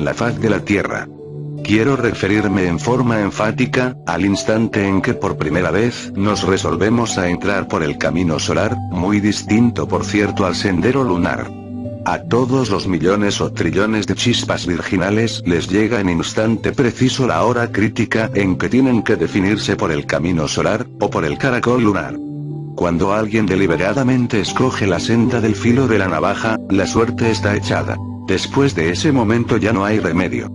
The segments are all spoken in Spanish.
en la faz de la Tierra. Quiero referirme en forma enfática, al instante en que por primera vez nos resolvemos a entrar por el camino solar, muy distinto por cierto al sendero lunar. A todos los millones o trillones de chispas virginales les llega en instante preciso la hora crítica en que tienen que definirse por el camino solar, o por el caracol lunar. Cuando alguien deliberadamente escoge la senda del filo de la navaja, la suerte está echada. Después de ese momento ya no hay remedio.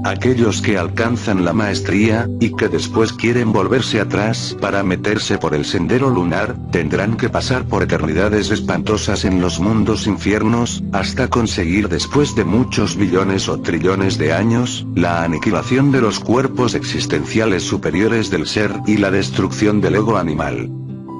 Aquellos que alcanzan la maestría, y que después quieren volverse atrás para meterse por el sendero lunar, tendrán que pasar por eternidades espantosas en los mundos infiernos, hasta conseguir después de muchos billones o trillones de años, la aniquilación de los cuerpos existenciales superiores del ser y la destrucción del ego animal.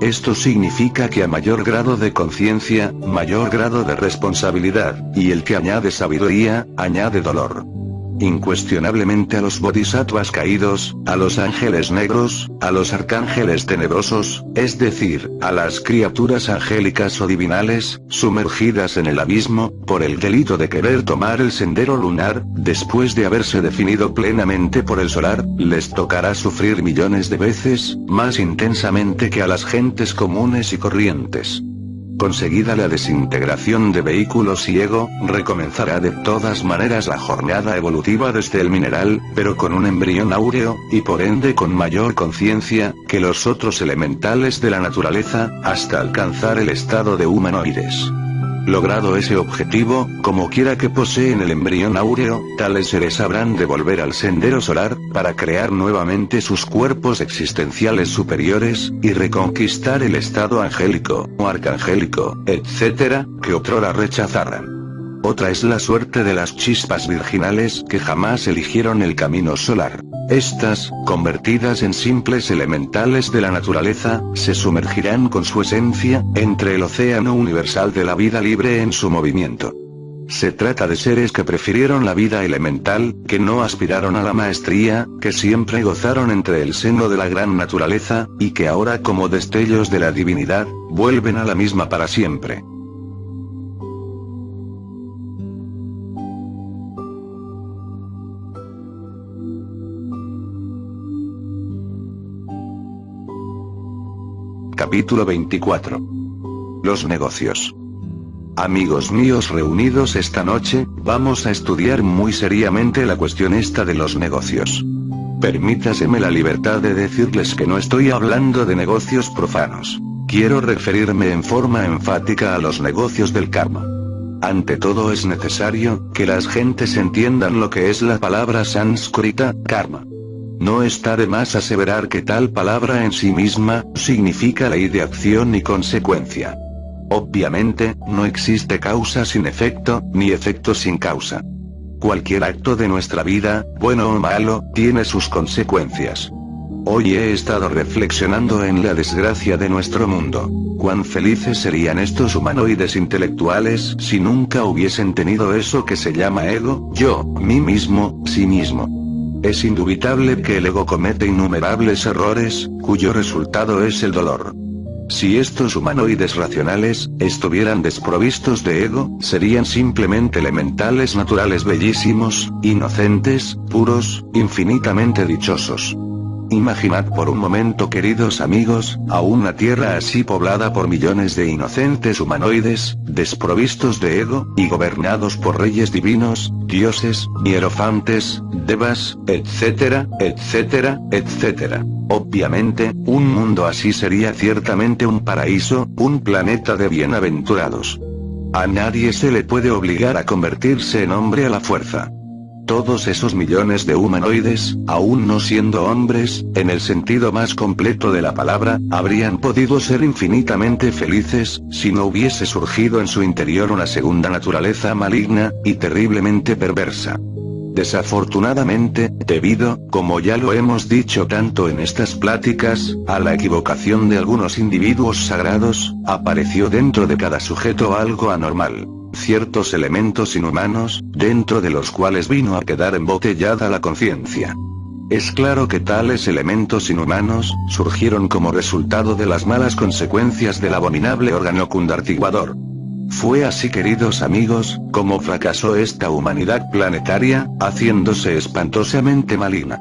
Esto significa que a mayor grado de conciencia, mayor grado de responsabilidad, y el que añade sabiduría, añade dolor. Incuestionablemente a los bodhisattvas caídos, a los ángeles negros, a los arcángeles tenebrosos, es decir, a las criaturas angélicas o divinales, sumergidas en el abismo, por el delito de querer tomar el sendero lunar, después de haberse definido plenamente por el solar, les tocará sufrir millones de veces, más intensamente que a las gentes comunes y corrientes. Conseguida la desintegración de vehículos y ego, recomenzará de todas maneras la jornada evolutiva desde el mineral, pero con un embrión áureo, y por ende con mayor conciencia, que los otros elementales de la naturaleza, hasta alcanzar el estado de humanoides. Logrado ese objetivo, como quiera que poseen el embrión áureo, tales seres habrán de volver al sendero solar, para crear nuevamente sus cuerpos existenciales superiores, y reconquistar el estado angélico, o arcangélico, etc., que otrora rechazaran. Otra es la suerte de las chispas virginales que jamás eligieron el camino solar. Estas, convertidas en simples elementales de la naturaleza, se sumergirán con su esencia, entre el océano universal de la vida libre en su movimiento. Se trata de seres que prefirieron la vida elemental, que no aspiraron a la maestría, que siempre gozaron entre el seno de la gran naturaleza, y que ahora como destellos de la divinidad, vuelven a la misma para siempre. Capítulo 24. Los negocios. Amigos míos reunidos esta noche, vamos a estudiar muy seriamente la cuestión esta de los negocios. Permítaseme la libertad de decirles que no estoy hablando de negocios profanos. Quiero referirme en forma enfática a los negocios del karma. Ante todo es necesario que las gentes entiendan lo que es la palabra sánscrita, karma. No está de más aseverar que tal palabra en sí misma, significa ley de acción y consecuencia. Obviamente, no existe causa sin efecto, ni efecto sin causa. Cualquier acto de nuestra vida, bueno o malo, tiene sus consecuencias. Hoy he estado reflexionando en la desgracia de nuestro mundo. Cuán felices serían estos humanoides intelectuales si nunca hubiesen tenido eso que se llama ego, yo, mí mismo, sí mismo. Es indubitable que el ego comete innumerables errores, cuyo resultado es el dolor. Si estos humanoides racionales, estuvieran desprovistos de ego, serían simplemente elementales naturales bellísimos, inocentes, puros, infinitamente dichosos. Imaginad por un momento, queridos amigos, a una tierra así poblada por millones de inocentes humanoides, desprovistos de ego, y gobernados por reyes divinos, dioses, hierofantes, devas, etcétera, etcétera, etcétera. Obviamente, un mundo así sería ciertamente un paraíso, un planeta de bienaventurados. A nadie se le puede obligar a convertirse en hombre a la fuerza. Todos esos millones de humanoides, aún no siendo hombres, en el sentido más completo de la palabra, habrían podido ser infinitamente felices, si no hubiese surgido en su interior una segunda naturaleza maligna, y terriblemente perversa. Desafortunadamente, debido, como ya lo hemos dicho tanto en estas pláticas, a la equivocación de algunos individuos sagrados, apareció dentro de cada sujeto algo anormal. Ciertos elementos inhumanos, dentro de los cuales vino a quedar embotellada la conciencia. Es claro que tales elementos inhumanos, surgieron como resultado de las malas consecuencias del abominable órgano cundartiguador. Fue así, queridos amigos, como fracasó esta humanidad planetaria, haciéndose espantosamente maligna.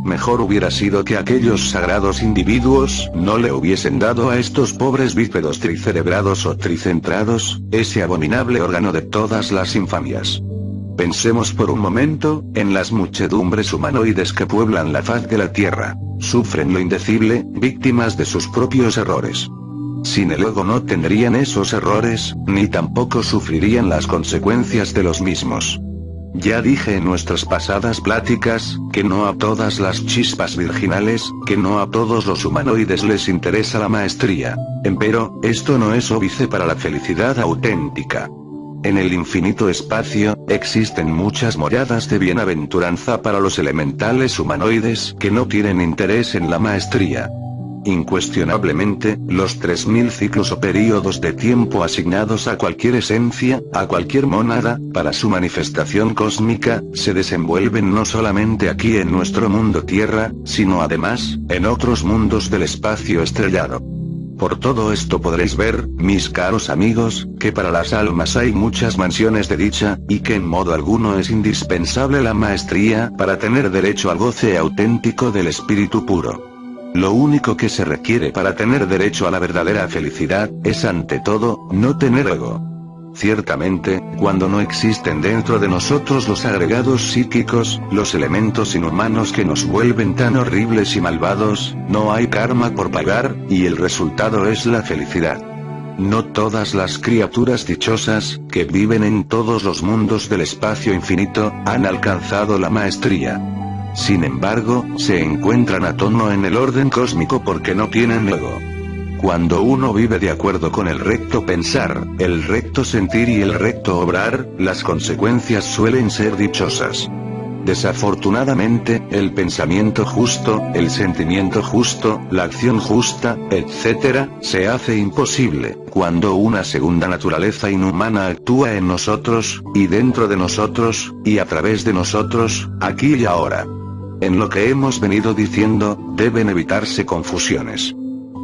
Mejor hubiera sido que aquellos sagrados individuos no le hubiesen dado a estos pobres bípedos tricerebrados o tricentrados, ese abominable órgano de todas las infamias. Pensemos por un momento, en las muchedumbres humanoides que pueblan la faz de la Tierra. Sufren lo indecible, víctimas de sus propios errores. Sin el ego no tendrían esos errores, ni tampoco sufrirían las consecuencias de los mismos. Ya dije en nuestras pasadas pláticas, que no a todas las chispas virginales, que no a todos los humanoides les interesa la maestría. Empero, esto no es óbice para la felicidad auténtica. En el infinito espacio, existen muchas moradas de bienaventuranza para los elementales humanoides que no tienen interés en la maestría. Incuestionablemente, los 3000 ciclos o períodos de tiempo asignados a cualquier esencia, a cualquier mónada, para su manifestación cósmica, se desenvuelven no solamente aquí en nuestro mundo Tierra, sino además, en otros mundos del espacio estrellado. Por todo esto podréis ver, mis caros amigos, que para las almas hay muchas mansiones de dicha, y que en modo alguno es indispensable la maestría para tener derecho al goce auténtico del espíritu puro. Lo único que se requiere para tener derecho a la verdadera felicidad, es ante todo, no tener ego. Ciertamente, cuando no existen dentro de nosotros los agregados psíquicos, los elementos inhumanos que nos vuelven tan horribles y malvados, no hay karma por pagar, y el resultado es la felicidad. No todas las criaturas dichosas, que viven en todos los mundos del espacio infinito, han alcanzado la maestría. Sin embargo, se encuentran a tono en el orden cósmico porque no tienen ego. Cuando uno vive de acuerdo con el recto pensar, el recto sentir y el recto obrar, las consecuencias suelen ser dichosas. Desafortunadamente, el pensamiento justo, el sentimiento justo, la acción justa, etc., se hace imposible, cuando una segunda naturaleza inhumana actúa en nosotros, y dentro de nosotros, y a través de nosotros, aquí y ahora. En lo que hemos venido diciendo, deben evitarse confusiones.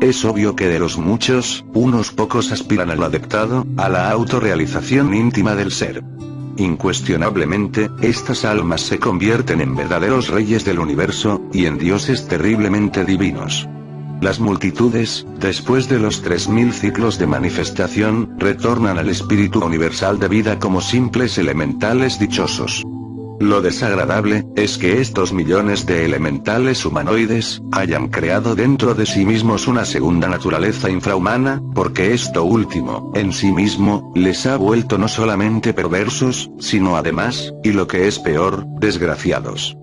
Es obvio que de los muchos, unos pocos aspiran al adeptado, a la autorrealización íntima del ser. Incuestionablemente, estas almas se convierten en verdaderos reyes del universo, y en dioses terriblemente divinos. Las multitudes, después de los 3000 ciclos de manifestación, retornan al espíritu universal de vida como simples elementales dichosos. Lo desagradable, es que estos millones de elementales humanoides, hayan creado dentro de sí mismos una segunda naturaleza infrahumana, porque esto último, en sí mismo, les ha vuelto no solamente perversos, sino además, y lo que es peor, desgraciados.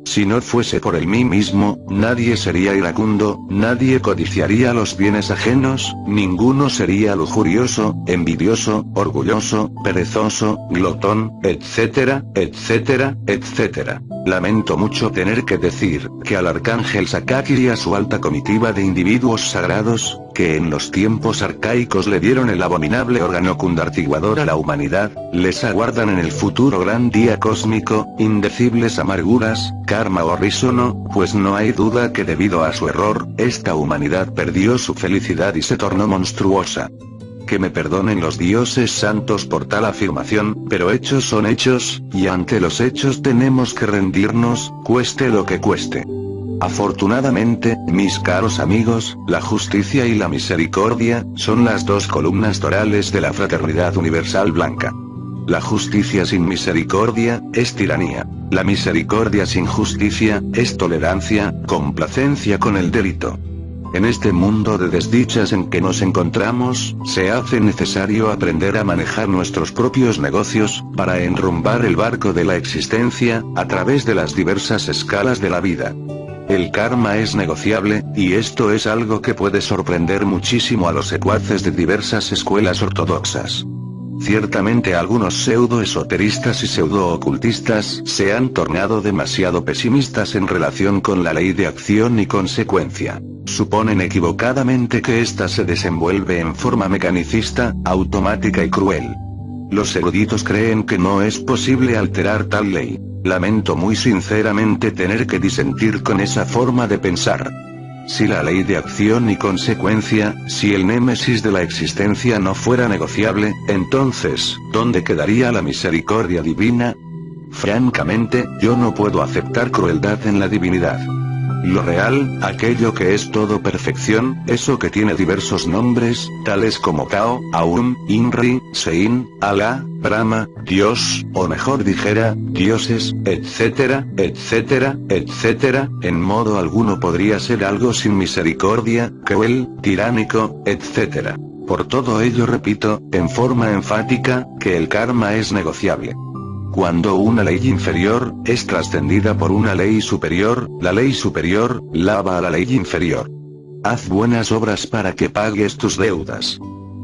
Si no fuese por el mí mismo, nadie sería iracundo, nadie codiciaría los bienes ajenos, ninguno sería lujurioso, envidioso, orgulloso, perezoso, glotón, etcétera, etcétera, etcétera. Lamento mucho tener que decir, que al arcángel Sakaki y a su alta comitiva de individuos sagrados, que en los tiempos arcaicos le dieron el abominable órgano cundartiguador a la humanidad, les aguardan en el futuro gran día cósmico, indecibles amarguras, karma horrísono, pues no hay duda que debido a su error, esta humanidad perdió su felicidad y se tornó monstruosa. Que me perdonen los dioses santos por tal afirmación, pero hechos son hechos, y ante los hechos tenemos que rendirnos, cueste lo que cueste. Afortunadamente, mis caros amigos, la justicia y la misericordia, son las dos columnas torales de la fraternidad universal blanca. La justicia sin misericordia, es tiranía. La misericordia sin justicia, es tolerancia, complacencia con el delito. En este mundo de desdichas en que nos encontramos, se hace necesario aprender a manejar nuestros propios negocios, para enrumbar el barco de la existencia, a través de las diversas escalas de la vida. El karma es negociable, y esto es algo que puede sorprender muchísimo a los secuaces de diversas escuelas ortodoxas. Ciertamente algunos pseudo-esoteristas y pseudo-ocultistas se han tornado demasiado pesimistas en relación con la ley de acción y consecuencia. Suponen equivocadamente que ésta se desenvuelve en forma mecanicista, automática y cruel. Los eruditos creen que no es posible alterar tal ley. Lamento muy sinceramente tener que disentir con esa forma de pensar. Si la ley de acción y consecuencia, si el némesis de la existencia no fuera negociable, entonces, ¿dónde quedaría la misericordia divina? Francamente, yo no puedo aceptar crueldad en la divinidad. Lo real, aquello que es todo perfección, eso que tiene diversos nombres, tales como Tao, Aum, Inri, Sein, Alá, Brahma, Dios, o mejor dijera, dioses, etcétera, etcétera, etcétera, en modo alguno podría ser algo sin misericordia, cruel, tiránico, etcétera. Por todo ello repito, en forma enfática, que el karma es negociable. Cuando una ley inferior es trascendida por una ley superior, la ley superior lava a la ley inferior. Haz buenas obras para que pagues tus deudas.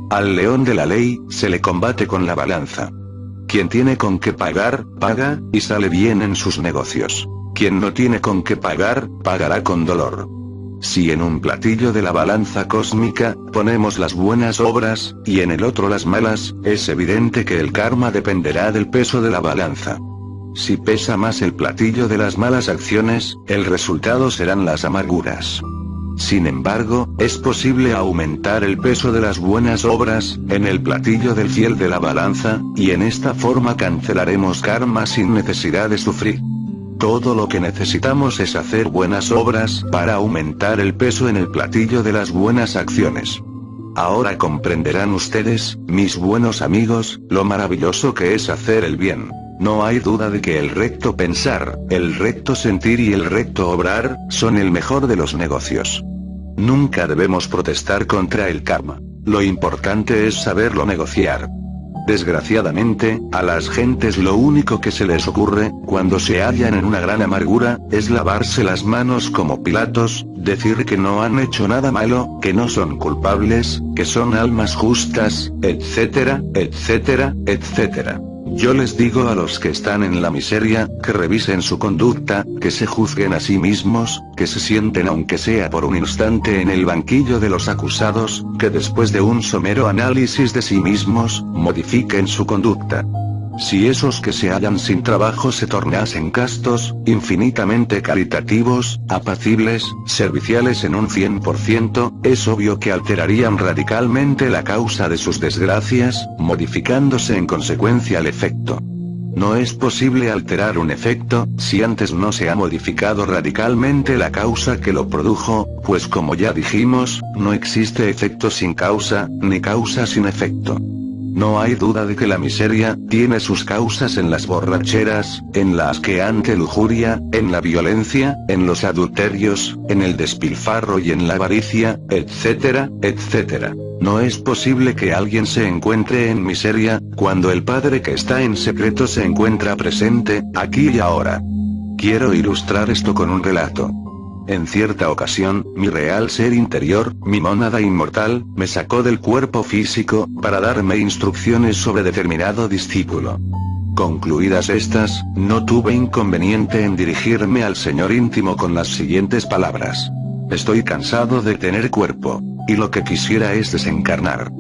Al león de la ley se le combate con la balanza. Quien tiene con qué pagar, paga, y sale bien en sus negocios. Quien no tiene con qué pagar, pagará con dolor. Si en un platillo de la balanza cósmica, ponemos las buenas obras, y en el otro las malas, es evidente que el karma dependerá del peso de la balanza. Si pesa más el platillo de las malas acciones, el resultado serán las amarguras. Sin embargo, es posible aumentar el peso de las buenas obras, en el platillo del fiel de la balanza, y en esta forma cancelaremos karma sin necesidad de sufrir. Todo lo que necesitamos es hacer buenas obras para aumentar el peso en el platillo de las buenas acciones. Ahora comprenderán ustedes, mis buenos amigos, lo maravilloso que es hacer el bien. No hay duda de que el recto pensar, el recto sentir y el recto obrar, son el mejor de los negocios. Nunca debemos protestar contra el karma. Lo importante es saberlo negociar. Desgraciadamente, a las gentes lo único que se les ocurre, cuando se hallan en una gran amargura, es lavarse las manos como Pilatos, decir que no han hecho nada malo, que no son culpables, que son almas justas, etcétera, etcétera, etcétera. Yo les digo a los que están en la miseria, que revisen su conducta, que se juzguen a sí mismos, que se sienten aunque sea por un instante en el banquillo de los acusados, que después de un somero análisis de sí mismos, modifiquen su conducta. Si esos que se hallan sin trabajo se tornasen castos, infinitamente caritativos, apacibles, serviciales en un 100%, es obvio que alterarían radicalmente la causa de sus desgracias, modificándose en consecuencia el efecto. No es posible alterar un efecto, si antes no se ha modificado radicalmente la causa que lo produjo, pues como ya dijimos, no existe efecto sin causa, ni causa sin efecto. No hay duda de que la miseria tiene sus causas en las borracheras, en la asqueante lujuria, en la violencia, en los adulterios, en el despilfarro y en la avaricia, etcétera, etcétera. No es posible que alguien se encuentre en miseria, cuando el Padre que está en secreto se encuentra presente, aquí y ahora. Quiero ilustrar esto con un relato. En cierta ocasión, mi real ser interior, mi mónada inmortal, me sacó del cuerpo físico, para darme instrucciones sobre determinado discípulo. Concluidas estas, no tuve inconveniente en dirigirme al Señor íntimo con las siguientes palabras. Estoy cansado de tener cuerpo, y lo que quisiera es desencarnar.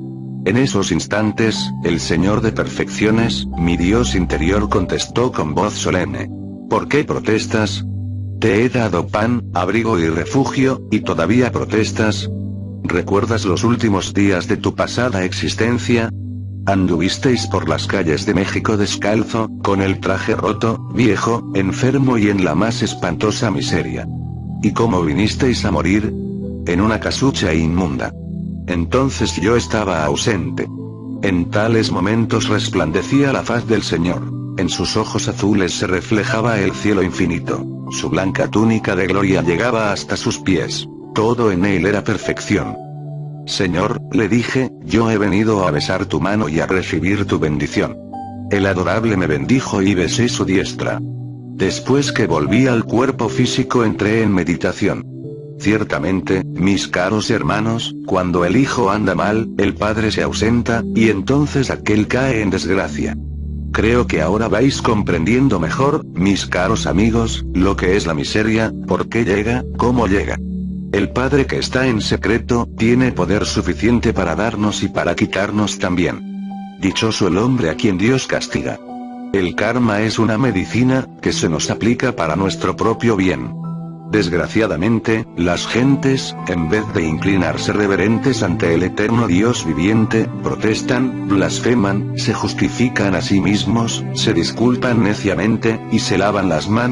En esos instantes, el Señor de perfecciones, mi Dios interior contestó con voz solemne. ¿Por qué protestas? Te he dado pan, abrigo y refugio, y todavía protestas. ¿Recuerdas los últimos días de tu pasada existencia? Anduvisteis por las calles de México descalzo, con el traje roto, viejo, enfermo y en la más espantosa miseria. ¿Y cómo vinisteis a morir? En una casucha inmunda. Entonces yo estaba ausente. En tales momentos resplandecía la faz del Señor. En sus ojos azules se reflejaba el cielo infinito. Su blanca túnica de gloria llegaba hasta sus pies. Todo en él era perfección. Señor, le dije, yo he venido a besar tu mano y a recibir tu bendición. El adorable me bendijo y besé su diestra. Después que volví al cuerpo físico entré en meditación. Ciertamente, mis caros hermanos, cuando el hijo anda mal, el padre se ausenta, y entonces aquel cae en desgracia. Creo que ahora vais comprendiendo mejor, mis caros amigos, lo que es la miseria, por qué llega, cómo llega. El Padre que está en secreto, tiene poder suficiente para darnos y para quitarnos también. Dichoso el hombre a quien Dios castiga. El karma es una medicina, que se nos aplica para nuestro propio bien. Desgraciadamente, las gentes, en vez de inclinarse reverentes ante el eterno Dios viviente, protestan, blasfeman, se justifican a sí mismos, se disculpan neciamente, y se lavan las manos